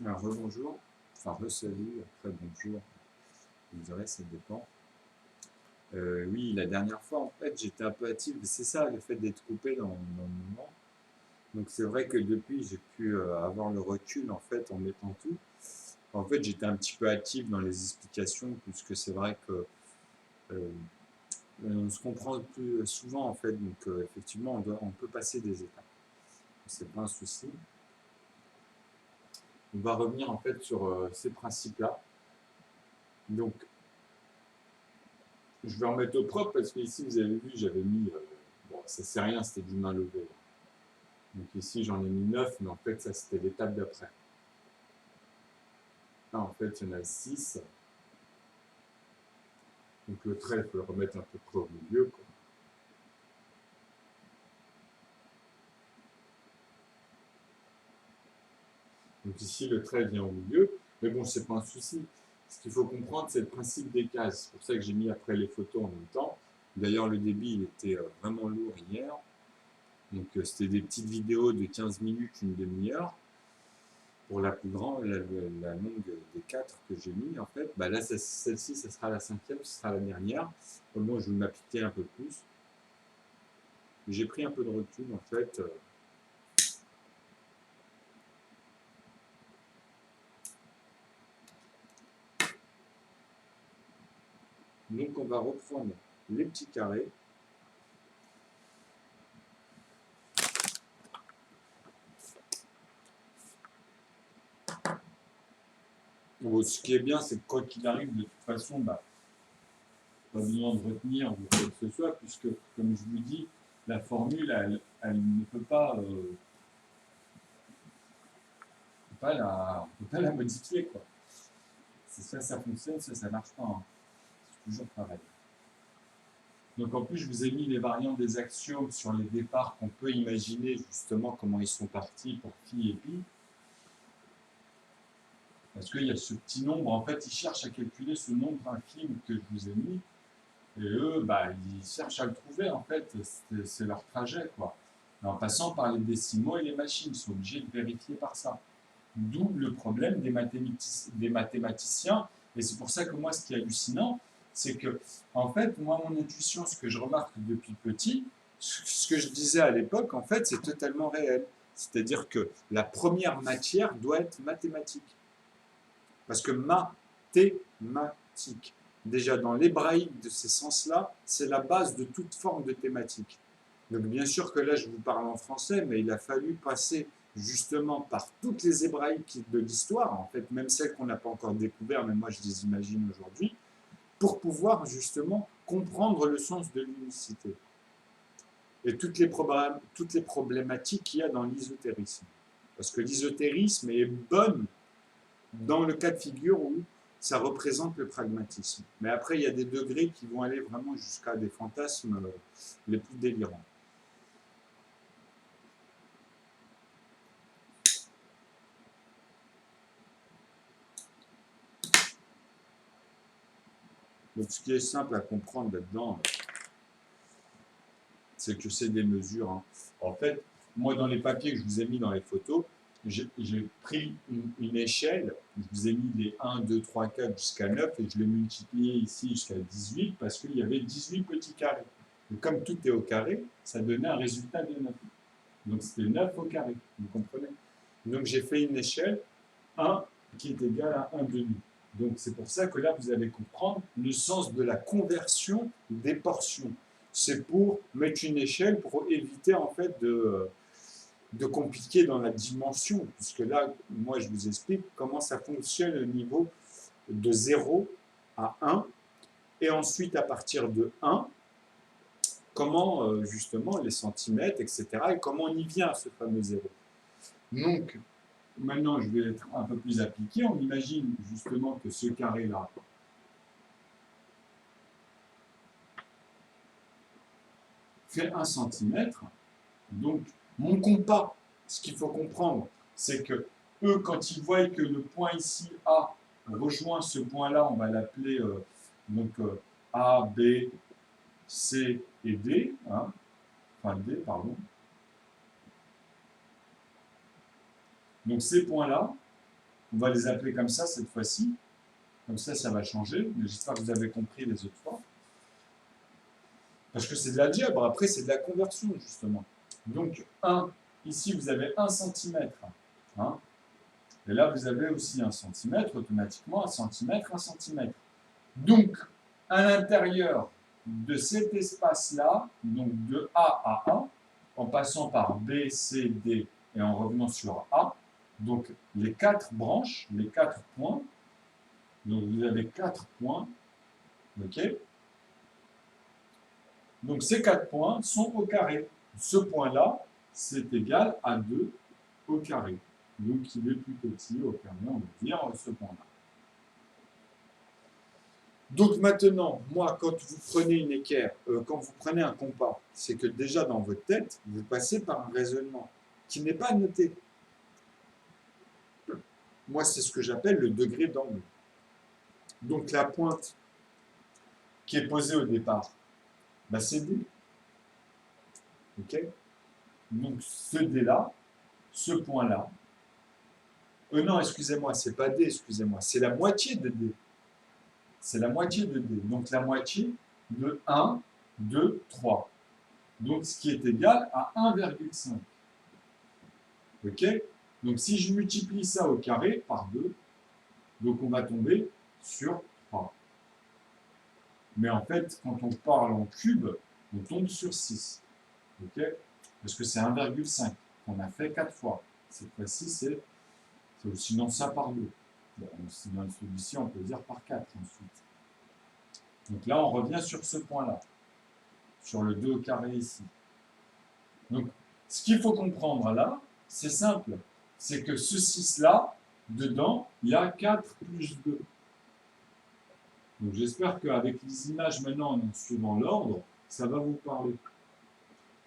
Alors, rebonjour, enfin re-salut, après bonjour, vous direz, ça dépend. Oui, la dernière fois, en fait, j'étais un peu hâtif, c'est ça, le fait d'être coupé dans le moment. Donc c'est vrai que depuis, j'ai pu avoir le recul, en fait, en mettant tout. En fait, j'étais un petit peu hâtif dans les explications, puisque c'est vrai que euh, on se comprend plus souvent, en fait, donc effectivement, on peut passer des étapes. C'est pas un souci. On va revenir, en fait, sur ces principes-là. Donc, je vais remettre au propre parce que ici, vous avez vu, j'avais mis. Bon, ça c'est rien, c'était du main levée. Donc ici, j'en ai mis 9, mais en fait, ça c'était l'étape d'après. Là, en fait, il y en a 6. Donc le trait, il faut le remettre un peu près au milieu, quoi. Donc ici, le trait vient au milieu. Mais bon, c'est pas un souci. Ce qu'il faut comprendre, c'est le principe des cases. C'est pour ça que j'ai mis après les photos en même temps. D'ailleurs, le débit, il était vraiment lourd hier. Donc c'était des petites vidéos de 15 minutes, une demi-heure. Pour la plus grande, la longue des 4 que j'ai mis, en fait, bah là, celle-ci, ça sera la cinquième, ce sera la dernière. Bon, je vais m'appliquer un peu plus. J'ai pris un peu de recul, en fait. Donc, on va reprendre les petits carrés. Bon, ce qui est bien, c'est que quoi qu'il arrive, de toute façon, bah, pas besoin de retenir ou quoi que ce soit, puisque, comme je vous dis, la formule, elle ne peut pas, on peut pas la modifier, quoi. C'est ça fonctionne, ça marche pas, hein. C'est toujours pareil. Donc en plus, je vous ai mis les variantes des axiomes sur les départs qu'on peut imaginer justement comment ils sont partis pour phi et pi. Parce qu'il y a ce petit nombre, en fait, ils cherchent à calculer ce nombre infime que je vous ai mis. Et eux, bah, ils cherchent à le trouver, en fait, c'est leur trajet, quoi. Et en passant par les décimaux et les machines, ils sont obligés de vérifier par ça. D'où le problème des mathématiciens. Et c'est pour ça que moi, ce qui est hallucinant, c'est que, en fait, moi, mon intuition, ce que je remarque depuis petit, ce que je disais à l'époque, en fait, c'est totalement réel. C'est-à-dire que la première matière doit être mathématique. Parce que mathématique, déjà dans l'hébraïque de ces sens-là, c'est la base de toute forme de thématique. Donc bien sûr que là, je vous parle en français, mais il a fallu passer justement par toutes les hébraïques de l'histoire, en fait, même celles qu'on n'a pas encore découvertes, mais moi je les imagine aujourd'hui, pour pouvoir justement comprendre le sens de l'unicité et toutes les problématiques qu'il y a dans l'ésotérisme. Parce que l'ésotérisme est bonne dans le cas de figure où ça représente le pragmatisme. Mais après, il y a des degrés qui vont aller vraiment jusqu'à des fantasmes les plus délirants. Donc, ce qui est simple à comprendre là-dedans, c'est que c'est des mesures, hein. En fait, moi, dans les papiers que je vous ai mis dans les photos, j'ai pris une échelle, je vous ai mis les 1, 2, 3, 4 jusqu'à 9 et je l'ai multiplié ici jusqu'à 18 parce qu'il y avait 18 petits carrés. Et comme tout est au carré, ça donnait un résultat de 9. Donc c'était 9 au carré, vous comprenez? Donc j'ai fait une échelle 1 qui est égale à 1 demi. Donc c'est pour ça que là, vous allez comprendre le sens de la conversion des portions. C'est pour mettre une échelle pour éviter en fait de compliquer dans la dimension, puisque là, moi, je vous explique comment ça fonctionne au niveau de 0 à 1, et ensuite à partir de 1, comment justement les centimètres, etc., et comment on y vient à ce fameux 0. Donc, maintenant, je vais être un peu plus appliqué. On imagine justement que ce carré-là fait 1 centimètre. Donc, mon compas, ce qu'il faut comprendre, c'est que eux, quand ils voient que le point ici A rejoint ce point-là, on va l'appeler A, B, C et D, hein, enfin D, pardon. Donc ces points-là, On va les appeler comme ça cette fois-ci. Comme ça va changer. Mais j'espère que vous avez compris les autres fois. Parce que c'est de l'algèbre. Après, c'est de la conversion, justement. Donc, 1, ici, vous avez 1 cm. Hein, et là, vous avez aussi 1 cm, automatiquement 1 cm, 1 cm. Donc, à l'intérieur de cet espace-là, donc de A à 1, en passant par B, C, D et en revenant sur A, donc les 4 branches, les 4 points, donc vous avez 4 points, ok? Donc ces 4 points sont au carré. Ce point-là, c'est égal à 2 au carré. Donc il est plus petit au carré, on va dire, ce point-là. Donc maintenant, moi, quand vous prenez une équerre, quand vous prenez un compas, c'est que déjà dans votre tête, vous passez par un raisonnement qui n'est pas noté. Moi, c'est ce que j'appelle le degré d'angle. Donc la pointe qui est posée au départ, bah, c'est D. Ok? Donc ce D-là, ce point-là, non, excusez-moi, c'est pas D, excusez-moi, c'est la moitié de D. C'est la moitié de D. Donc la moitié de 1, 2, 3. Donc ce qui est égal à 1,5. Ok? Donc si je multiplie ça au carré par 2, donc on va tomber sur 3. Mais en fait, quand on parle en cube, on tombe sur 6. Ok? Parce que c'est 1,5 qu'on a fait 4 fois. Cette fois-ci, c'est sinon ça par 2. Bon, dans celui-ci, on peut dire par 4 ensuite. Donc là, on revient sur ce point-là, sur le 2 au carré ici. Donc, ce qu'il faut comprendre là, c'est simple. C'est que ce 6-là, dedans, il y a 4 plus 2. Donc j'espère qu'avec les images maintenant, en suivant l'ordre, ça va vous parler.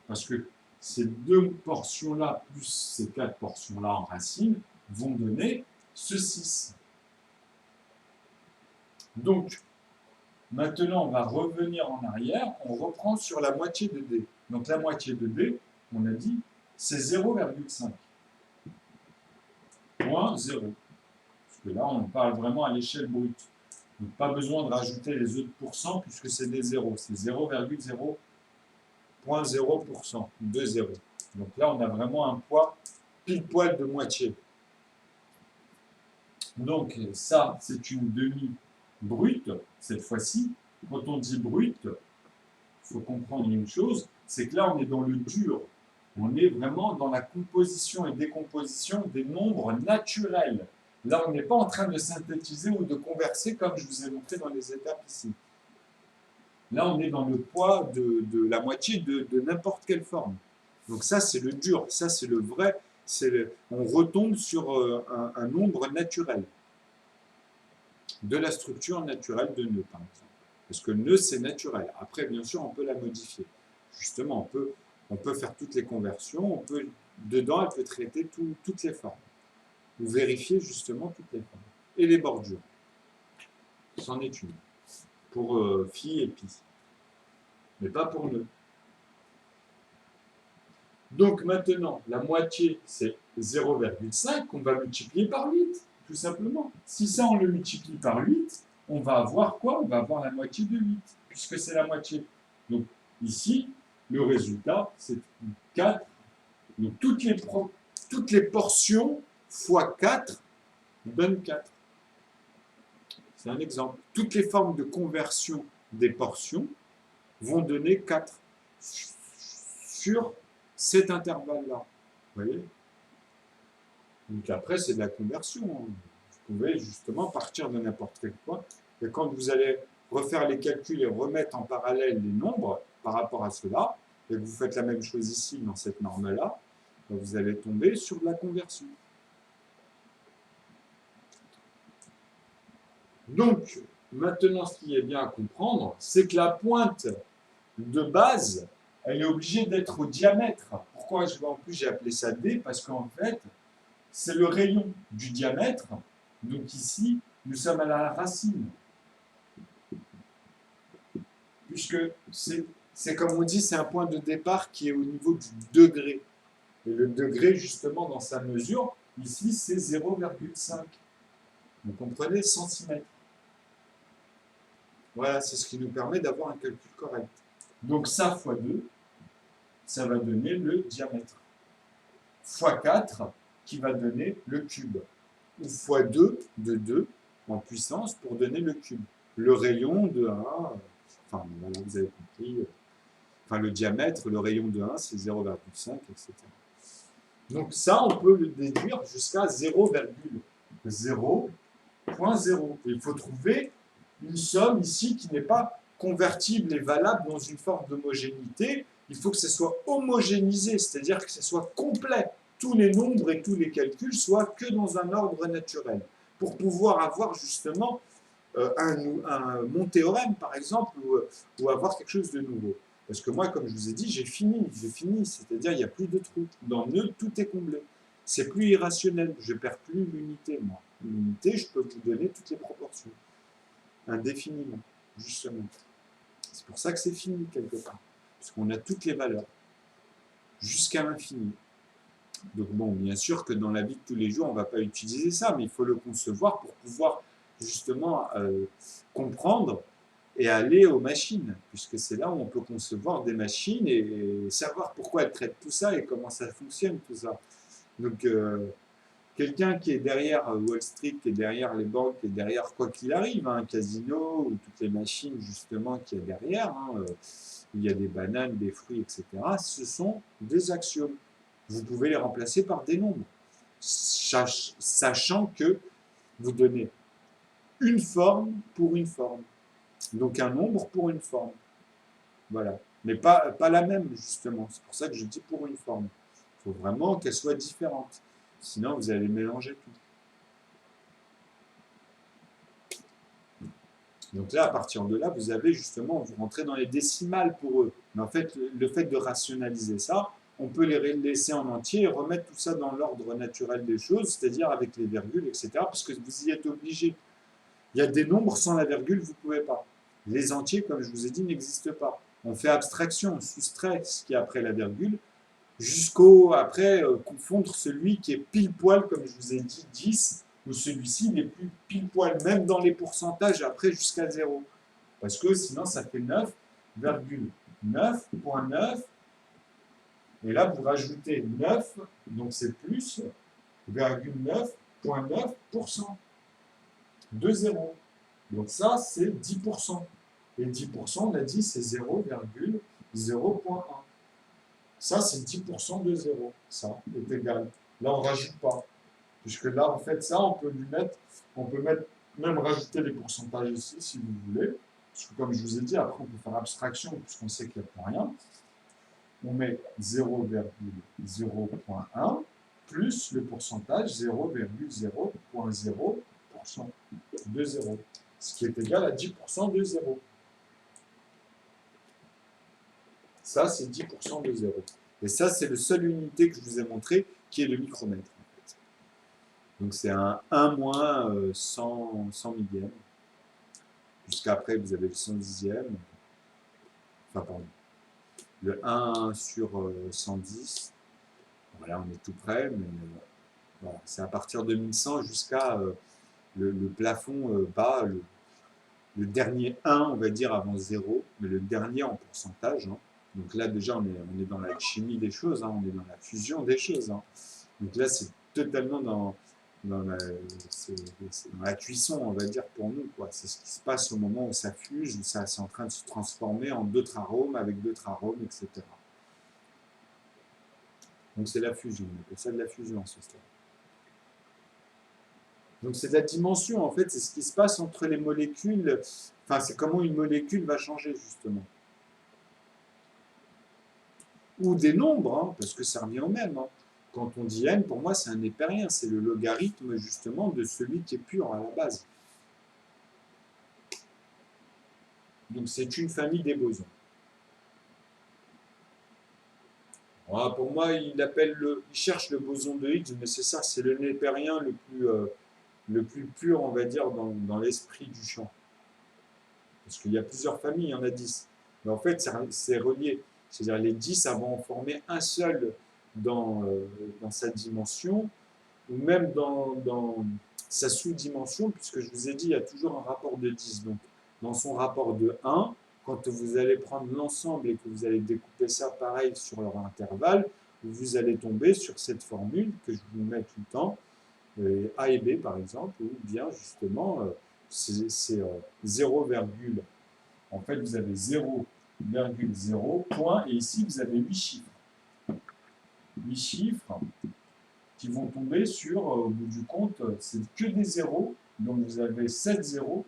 Parce que ces 2 portions-là, plus ces 4 portions-là en racine, vont donner ce 6. Donc, maintenant, on va revenir en arrière, on reprend sur la moitié de D. Donc la moitié de D, on a dit, c'est 0,5. Point 0. Parce que là, on parle vraiment à l'échelle brute. Donc pas besoin de rajouter les autres pourcents puisque c'est des zéros. C'est 0,0.0% de 0. Donc là, on a vraiment un poids pile poil de moitié. Donc ça, c'est une demi brute, cette fois-ci. Quand on dit brute, il faut comprendre une chose, c'est que là, on est dans le dur. On est vraiment dans la composition et décomposition des nombres naturels. Là, on n'est pas en train de synthétiser ou de converser comme je vous ai montré dans les étapes ici. Là, on est dans le poids de la moitié de n'importe quelle forme. Donc ça, c'est le dur. Ça, c'est le vrai. On retombe sur un nombre naturel. De la structure naturelle de nœud, par exemple. Parce que nœud, c'est naturel. Après, bien sûr, on peut la modifier. Justement, on peut faire toutes les conversions. Dedans, elle peut traiter toutes les formes. Ou vérifier justement toutes les formes. Et les bordures. C'en est une. Pour phi et pi. Mais pas pour nœud. Donc maintenant, la moitié, c'est 0,5 qu'on va multiplier par 8, tout simplement. Si ça, on le multiplie par 8, on va avoir quoi? On va avoir la moitié de 8, puisque c'est la moitié. Donc ici, le résultat, c'est 4. Donc toutes les portions fois 4 donnent 4. C'est un exemple. Toutes les formes de conversion des portions vont donner 4 sur cet intervalle-là. Vous voyez? Donc après, c'est de la conversion. Vous pouvez justement partir de n'importe quel point. Et quand vous allez refaire les calculs et remettre en parallèle les nombres par rapport à cela, et vous faites la même chose ici dans cette norme-là, vous allez tomber sur de la conversion. Donc, maintenant, ce qui est bien à comprendre, c'est que la pointe de base, elle est obligée d'être au diamètre. Pourquoi en plus j'ai appelé ça D? Parce qu'en fait, c'est le rayon du diamètre. Donc ici, nous sommes à la racine. Puisque c'est comme on dit, c'est un point de départ qui est au niveau du degré. Et le degré, justement, dans sa mesure, ici, c'est 0,5. Vous comprenez, centimètres. Voilà, c'est ce qui nous permet d'avoir un calcul correct. Donc ça fois 2, ça va donner le diamètre. Fois 4, qui va donner le cube. Ou fois 2 de 2 en puissance pour donner le cube. Le rayon de 1, enfin voilà, vous avez compris, enfin le diamètre, le rayon de 1, c'est 0,5, etc. Donc ça, on peut le déduire jusqu'à 0,0.0. Il faut trouver une somme ici qui n'est pas convertible et valable dans une forme d'homogénéité. Il faut que ce soit homogénéisé, c'est-à-dire que ce soit complet. Tous les nombres et tous les calculs soient que dans un ordre naturel, pour pouvoir avoir justement mon théorème, par exemple, ou avoir quelque chose de nouveau. Parce que moi, comme je vous ai dit, j'ai fini, c'est-à-dire il n'y a plus de trous. Dans nœud, tout est comblé. C'est plus irrationnel, je ne perds plus l'unité, moi. L'unité, je peux vous donner toutes les proportions, indéfiniment, justement. C'est pour ça que c'est fini, quelque part. Parce qu'on a toutes les valeurs, jusqu'à l'infini. Donc bon, bien sûr que dans la vie de tous les jours, on ne va pas utiliser ça, mais il faut le concevoir pour pouvoir justement comprendre et aller aux machines, puisque c'est là où on peut concevoir des machines et savoir pourquoi elles traitent tout ça et comment ça fonctionne tout ça. Donc quelqu'un qui est derrière Wall Street, qui est derrière les banques, qui est derrière quoi qu'il arrive, un casino ou toutes les machines justement qu'il y a derrière, il y a des bananes, des fruits, etc., ce sont des axiomes. Vous pouvez les remplacer par des nombres, sachant que vous donnez une forme pour une forme. Donc un nombre pour une forme. Voilà. Mais pas la même, justement. C'est pour ça que je dis pour une forme. Il faut vraiment qu'elle soit différente. Sinon, vous allez mélanger tout. Donc là, à partir de là, vous avez justement, vous rentrez dans les décimales pour eux. Mais en fait, le fait de rationaliser ça, on peut les laisser en entier et remettre tout ça dans l'ordre naturel des choses, c'est-à-dire avec les virgules, etc., parce que vous y êtes obligé. Il y a des nombres sans la virgule, vous ne pouvez pas. Les entiers, comme je vous ai dit, n'existent pas. On fait abstraction, on soustrait ce qui est après la virgule, jusqu'au, après, confondre celui qui est pile poil, comme je vous ai dit, 10, ou celui-ci n'est plus pile poil, même dans les pourcentages, après jusqu'à 0. Parce que sinon, ça fait 9,9.9. Et là, vous rajoutez 9, donc c'est plus, 9,9% de 0. Donc ça, c'est 10%. Et 10%, on a dit, c'est 0,0.1. Ça, c'est 10% de 0. Ça est égal. Là, on ne rajoute pas. Puisque là, en fait, ça, on peut même rajouter les pourcentages ici, si vous voulez. Parce que comme je vous ai dit, après, on peut faire abstraction, puisqu'on sait qu'il n'y a plus rien. On met 0,0.1 plus le pourcentage 0,0.0% de 0. Ce qui est égal à 10% de 0. Ça, c'est 10% de 0. Et ça, c'est la seule unité que je vous ai montré, qui est le micromètre. En fait. Donc, c'est un 1 moins 100 millième. Jusqu'après, vous avez le 110e. Enfin, pardon. Le 1 sur 110. Voilà, on est tout près, mais voilà, c'est à partir de 1100 jusqu'à le plafond bas, le dernier 1, on va dire, avant 0, mais le dernier en pourcentage. Donc là, déjà, on est dans la chimie des choses, on est dans la fusion des choses. Donc là, c'est totalement dans la cuisson, on va dire, pour nous. C'est ce qui se passe au moment où ça fuse, où c'est en train de se transformer en d'autres arômes, avec d'autres arômes, etc. Donc c'est la fusion, on appelle ça de la fusion, ce stade. Donc c'est de la dimension, en fait, c'est ce qui se passe entre les molécules, enfin c'est comment une molécule va changer, justement. Ou des nombres, parce que ça revient au même. Quand on dit n, pour moi, c'est un népérien, c'est le logarithme, justement, de celui qui est pur à la base. Donc c'est une famille des bosons. Alors, pour moi, il cherche le boson de Higgs, mais c'est ça, c'est le népérien le plus pur, on va dire, dans l'esprit du champ. Parce qu'il y a plusieurs familles, il y en a 10. Mais en fait, c'est relié. C'est-à-dire les 10 vont en former un seul dans sa dimension, ou même sa sous-dimension, puisque je vous ai dit, il y a toujours un rapport de 10. Donc, dans son rapport de 1, quand vous allez prendre l'ensemble et que vous allez découper ça pareil sur leur intervalle, vous allez tomber sur cette formule que je vous mets tout le temps, A et B par exemple, ou bien justement, c'est 0, en fait vous avez 0,0 point, et ici vous avez 8 chiffres. 8 chiffres qui vont tomber sur, au bout du compte, c'est que des zéros, donc vous avez 7 zéros,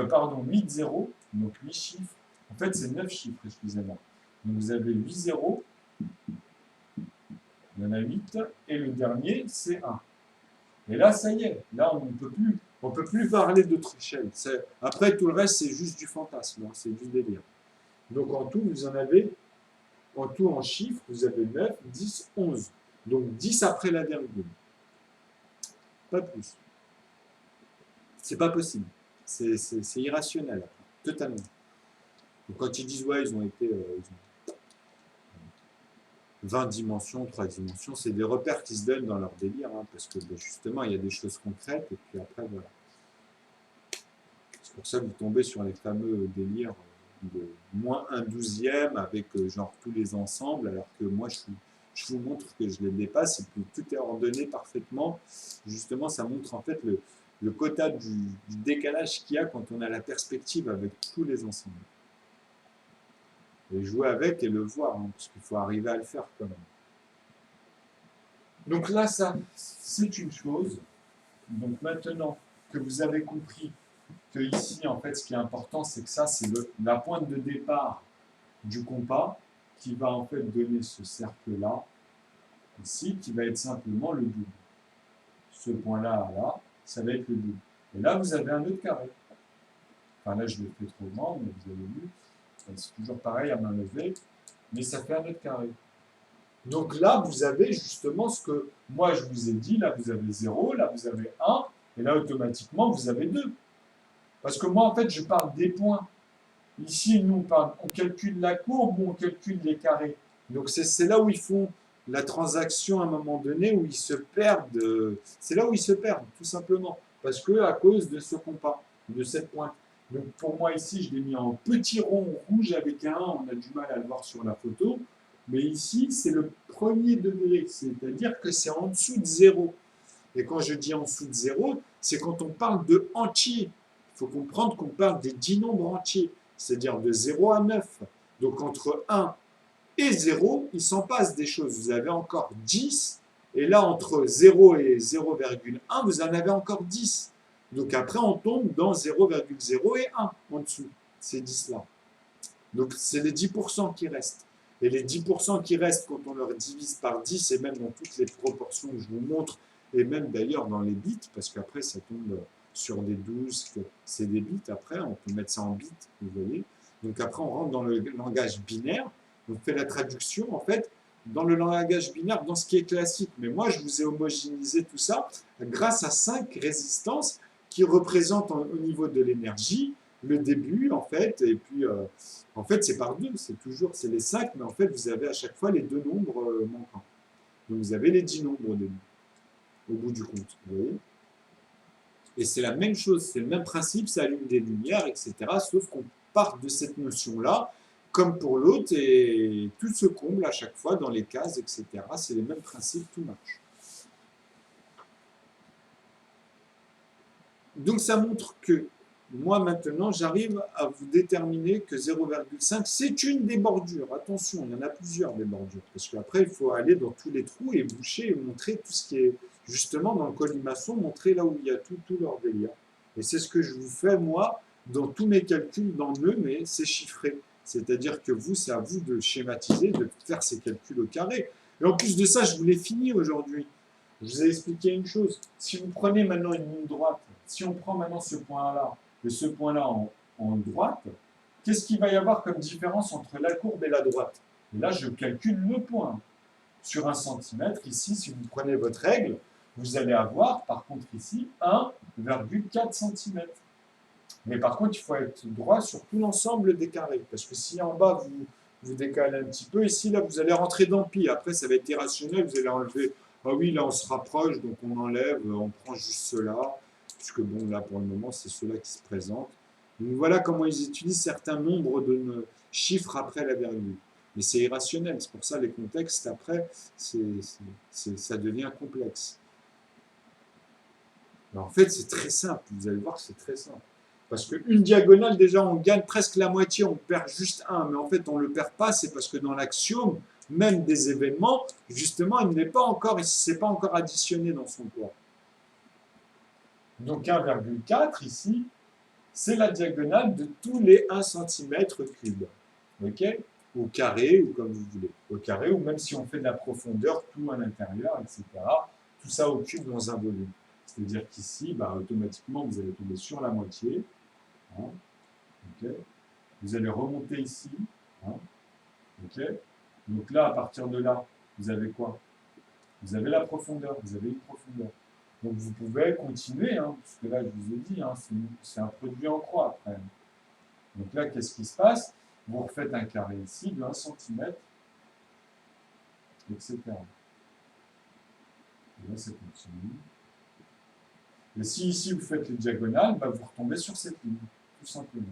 pardon, 8 zéros, donc 8 chiffres, en fait c'est 9 chiffres, excusez-moi. Donc vous avez 8 zéros, il y en a 8, et le dernier c'est 1. Et là, ça y est, là on ne peut plus parler d'autre échelle. Après, tout le reste, c'est juste du fantasme, hein, c'est du délire. Donc en tout, vous en avez, en tout en chiffres, vous avez 9, 10, 11. Donc 10 après la virgule. Pas plus. C'est pas possible. C'est irrationnel, totalement. Donc quand ils disent, ouais, ils ont été 20 dimensions, 3 dimensions, c'est des repères qui se donnent dans leur délire, hein, parce que justement, il y a des choses concrètes, et puis après, voilà. C'est pour ça que vous tombez sur les fameux délires de moins 1/12e avec genre tous les ensembles, alors que moi, je vous montre que je les dépasse, et puis tout est ordonné parfaitement. Justement, ça montre en fait le quota du décalage qu'il y a quand on a la perspective avec tous les ensembles. Et jouer avec et le voir, hein, parce qu'il faut arriver à le faire quand même. Donc là, ça, c'est une chose. Donc maintenant que vous avez compris que ici, en fait, ce qui est important, c'est que ça, c'est la pointe de départ du compas qui va en fait donner ce cercle-là, ici, qui va être simplement le double. Ce point-là, là, ça va être le double. Et là, vous avez un autre carré. Enfin, là, je l'ai fait trop grand, mais vous avez vu. C'est toujours pareil à main levée, mais ça fait un autre carré. Donc là, vous avez justement ce que moi je vous ai dit, là vous avez 0, là vous avez 1, et là automatiquement vous avez 2. Parce que moi en fait je parle des points. Ici, nous on calcule la courbe ou on calcule les carrés. Donc c'est là où ils font la transaction à un moment donné, où ils se perdent. C'est là où ils se perdent, tout simplement. Parce que à cause de ce compas, de cette pointe. Donc pour moi ici, je l'ai mis en petit rond rouge avec un 1, on a du mal à le voir sur la photo. Mais ici, c'est le premier degré, c'est-à-dire que c'est en dessous de 0. Et quand je dis en dessous de 0, c'est quand on parle de entier. Il faut comprendre qu'on parle des 10 nombres entiers, c'est-à-dire de 0 à 9. Donc entre 1 et 0, il s'en passe des choses. Vous avez encore 10, et là, entre 0 et 0,1, vous en avez encore 10. Donc après, on tombe dans 0,0 et 1 en dessous, ces 10-là. Donc c'est les 10% qui restent. Et les 10% qui restent, quand on leur divise par 10, et même dans toutes les proportions que je vous montre, et même d'ailleurs dans les bits, parce qu'après ça tombe sur des 12, c'est des bits après, on peut mettre ça en bits, vous voyez. Donc après on rentre dans le langage binaire, on fait la traduction en fait dans le langage binaire, dans ce qui est classique. Mais moi je vous ai homogénéisé tout ça grâce à 5 résistances qui représentent au niveau de l'énergie, le début en fait, et puis en fait c'est par 2, c'est les 5, mais en fait vous avez à chaque fois les 2 nombres manquants. Donc vous avez les 10 nombres au début, au bout du compte, vous voyez. Et c'est la même chose, c'est le même principe, ça allume des lumières, etc. Sauf qu'on part de cette notion-là, comme pour l'autre, et tout se comble à chaque fois dans les cases, etc. C'est les mêmes principes, tout marche. Donc ça montre que moi maintenant j'arrive à vous déterminer que 0,5 c'est une des bordures. Attention, il y en a plusieurs des bordures, parce qu'après il faut aller dans tous les trous et boucher et montrer tout ce qui est justement dans le colimaçon, montrer là où il y a tout leur délire. Et c'est ce que je vous fais moi dans tous mes calculs dans nœud, mais c'est chiffré. C'est-à-dire que vous, c'est à vous de schématiser, de faire ces calculs au carré. Et en plus de ça, je vous l'ai fini aujourd'hui. Je vous ai expliqué une chose. Si vous prenez maintenant une ligne droite, si on prend maintenant ce point-là et ce point-là en droite, qu'est-ce qu'il va y avoir comme différence entre la courbe et la droite? Et là, je calcule le point. Sur 1 cm, ici, si vous prenez votre règle, vous allez avoir, par contre, ici, 1,4 cm. Mais par contre, il faut être droit sur tout l'ensemble des carrés. Parce que si en bas, vous décalez un petit peu, ici, là, vous allez rentrer dans pi. Après, ça va être irrationnel, vous allez enlever Ah oui, là on se rapproche, donc on enlève, on prend juste cela, puisque bon, là pour le moment, c'est cela qui se présente. Donc voilà comment ils utilisent certains nombres de chiffres après la virgule. Mais c'est irrationnel, c'est pour ça les contextes après, ça devient complexe. Alors, en fait, c'est très simple, vous allez voir que c'est très simple. Parce qu'une diagonale, déjà, on gagne presque la moitié, on perd juste un. Mais en fait, on ne le perd pas, c'est parce que dans l'axiome, même des événements, justement, il n'est pas encore, il ne s'est pas encore additionné dans son poids. Donc 1,4 ici, c'est la diagonale de tous les 1 cm3. OK? Au carré, ou comme vous voulez. Au carré, ou même si on fait de la profondeur, tout à l'intérieur, etc. Tout ça au cube dans un volume. C'est-à-dire qu'ici, bah, automatiquement, vous allez tomber sur la moitié. Hein, okay. Vous allez remonter ici. Hein, okay. Donc là, à partir de là, vous avez quoi? Vous avez la profondeur. Vous avez une profondeur. Donc vous pouvez continuer, hein, puisque là, je vous ai dit, hein, c'est un produit en croix après. Donc là, qu'est-ce qui se passe? Vous refaites un carré ici de 1 cm, etc. Et là, ça continue. Et si ici, vous faites les diagonales, bah, vous retombez sur cette ligne, tout simplement.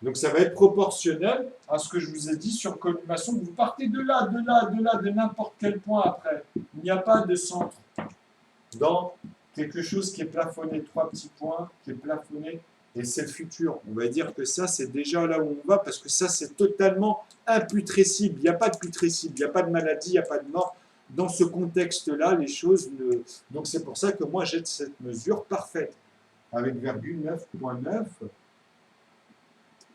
Donc ça va être proportionnel à ce que je vous ai dit sur collimation. Vous partez de là, de n'importe quel point après. Il n'y a pas de centre dans quelque chose qui est plafonné, 3 petits points, qui est plafonné, et c'est le futur. On va dire que ça, c'est déjà là où on va, parce que ça, c'est totalement imputrescible. Il n'y a pas de putrescible, il n'y a pas de maladie, il n'y a pas de mort. Dans ce contexte-là, les choses ne... Donc c'est pour ça que moi, j'ai cette mesure parfaite, avec virgule 9,9,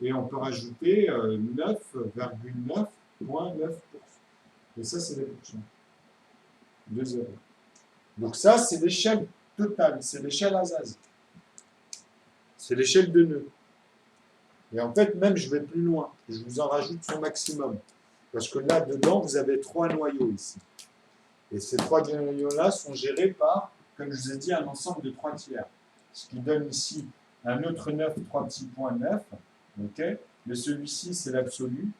et on peut rajouter 9,9,9%. Et ça, c'est les pourcents de 0. Donc ça, c'est l'échelle totale, c'est l'échelle Azaz. C'est l'échelle de nœuds. Et en fait, même, je vais plus loin. Je vous en rajoute son maximum. Parce que là-dedans, vous avez 3 noyaux ici. Et ces 3 noyaux-là sont gérés par, comme je vous ai dit, un ensemble de 3 tiers. Ce qui donne ici un autre 9, 3 petits points 9. Okay, mais celui-ci, c'est l'absolu.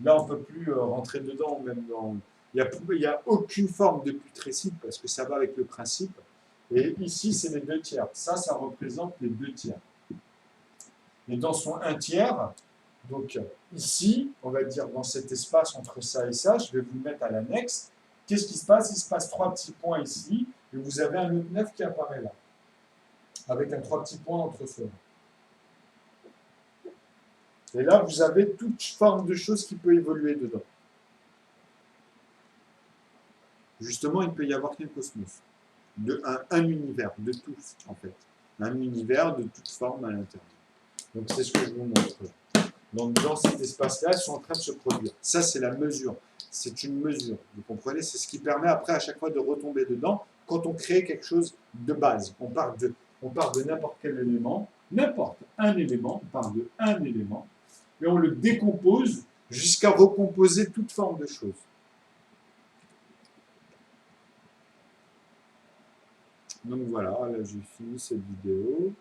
Là, on ne peut plus rentrer dedans, même dans... Il n'y a aucune forme de putrescible parce que ça va avec le principe. Et ici, c'est les 2 tiers. Ça représente les 2 tiers. Et dans son 1 tiers, donc ici, on va dire dans cet espace entre ça et ça, je vais vous le mettre à l'annexe. Qu'est-ce qui se passe? Il se passe 3 petits points ici, et vous avez un autre 9 qui apparaît là, avec un 3 petits points entre ceux-là. Et là, vous avez toute forme de choses qui peut évoluer dedans. Justement, il peut y avoir qu'un cosmos, un univers, de tous, en fait. Un univers de toute forme à l'intérieur. Donc, c'est ce que je vous montre. Donc, dans cet espace-là, ils sont en train de se produire. Ça, c'est la mesure. C'est une mesure. Vous comprenez? C'est ce qui permet après, à chaque fois, de retomber dedans quand on crée quelque chose de base. On part de n'importe quel élément, n'importe un élément, on part de un élément, et on le décompose jusqu'à recomposer toute forme de choses. Donc voilà, là j'ai fini cette vidéo.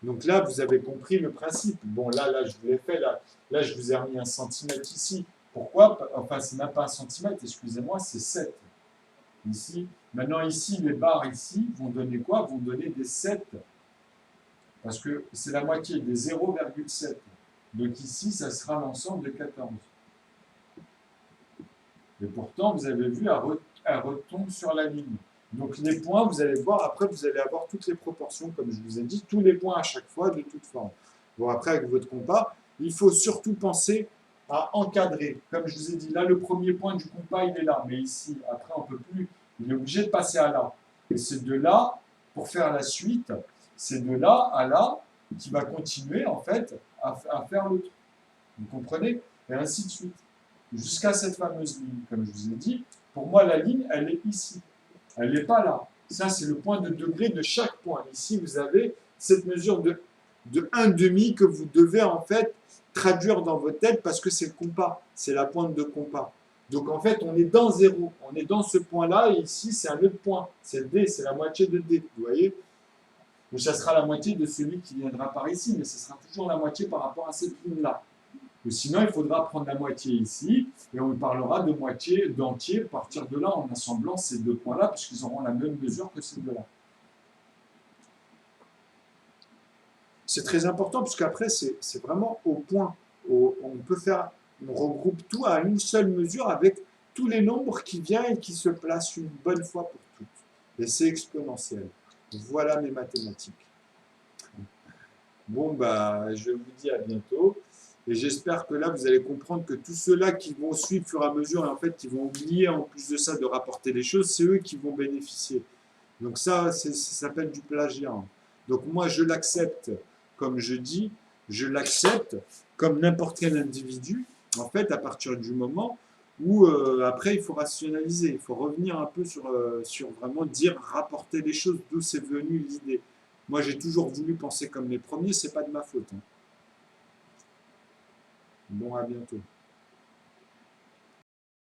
Donc là, vous avez compris le principe. Bon, là je vous l'ai fait, là, je vous ai remis 1 centimètre ici. Pourquoi? Enfin, c'est même pas 1 centimètre, excusez-moi, c'est 7. Ici. Maintenant, ici, les barres ici vont donner quoi? Vont donner des 7. Parce que c'est la moitié des 0,7. Donc ici, ça sera l'ensemble de 14. Et pourtant, vous avez vu, elle retombe sur la ligne. Donc les points, vous allez voir, après, vous allez avoir toutes les proportions, comme je vous ai dit, tous les points à chaque fois, de toute forme. Bon, après, avec votre compas, il faut surtout penser à encadrer. Comme je vous ai dit, là, le premier point du compas, il est là. Mais ici, après, on ne peut plus. Il est obligé de passer à là. Et c'est de là, pour faire la suite, c'est de là à là qui va continuer, en fait, à faire l'autre. Vous comprenez? Et ainsi de suite. Jusqu'à cette fameuse ligne, comme je vous ai dit. Pour moi, la ligne, elle est ici. Elle n'est pas là. Ça, c'est le point de degré de chaque point. Ici, vous avez cette mesure de 1,5 que vous devez en fait traduire dans votre tête parce que c'est le compas. C'est la pointe de compas. Donc, en fait, on est dans 0. On est dans ce point-là et ici, c'est un autre point. C'est D, c'est la moitié de D. Vous voyez? Donc, ça sera la moitié de celui qui viendra par ici, mais ce sera toujours la moitié par rapport à cette ligne-là. Ou sinon, il faudra prendre la moitié ici, et on parlera de moitié, d'entier, à partir de là, en assemblant ces deux points-là, puisqu'ils auront la même mesure que ces deux-là. C'est très important, parce qu'après, c'est vraiment au point. On peut faire, on regroupe tout à une seule mesure avec tous les nombres qui viennent et qui se placent une bonne fois pour toutes. Et c'est exponentiel. Voilà mes mathématiques. Bon, bah, je vous dis à bientôt. Et j'espère que là, vous allez comprendre que tous ceux-là qui vont suivre au fur et à mesure, et en fait, qui vont oublier en plus de ça de rapporter les choses, c'est eux qui vont bénéficier. Donc ça s'appelle du plagiat. Donc moi, je l'accepte, comme je dis, je l'accepte comme n'importe quel individu, en fait, à partir du moment où, après, il faut rationaliser, il faut revenir un peu sur vraiment dire, rapporter les choses, d'où c'est venu l'idée. Moi, j'ai toujours voulu penser comme les premiers, c'est pas de ma faute. Hein. Bon, à bientôt.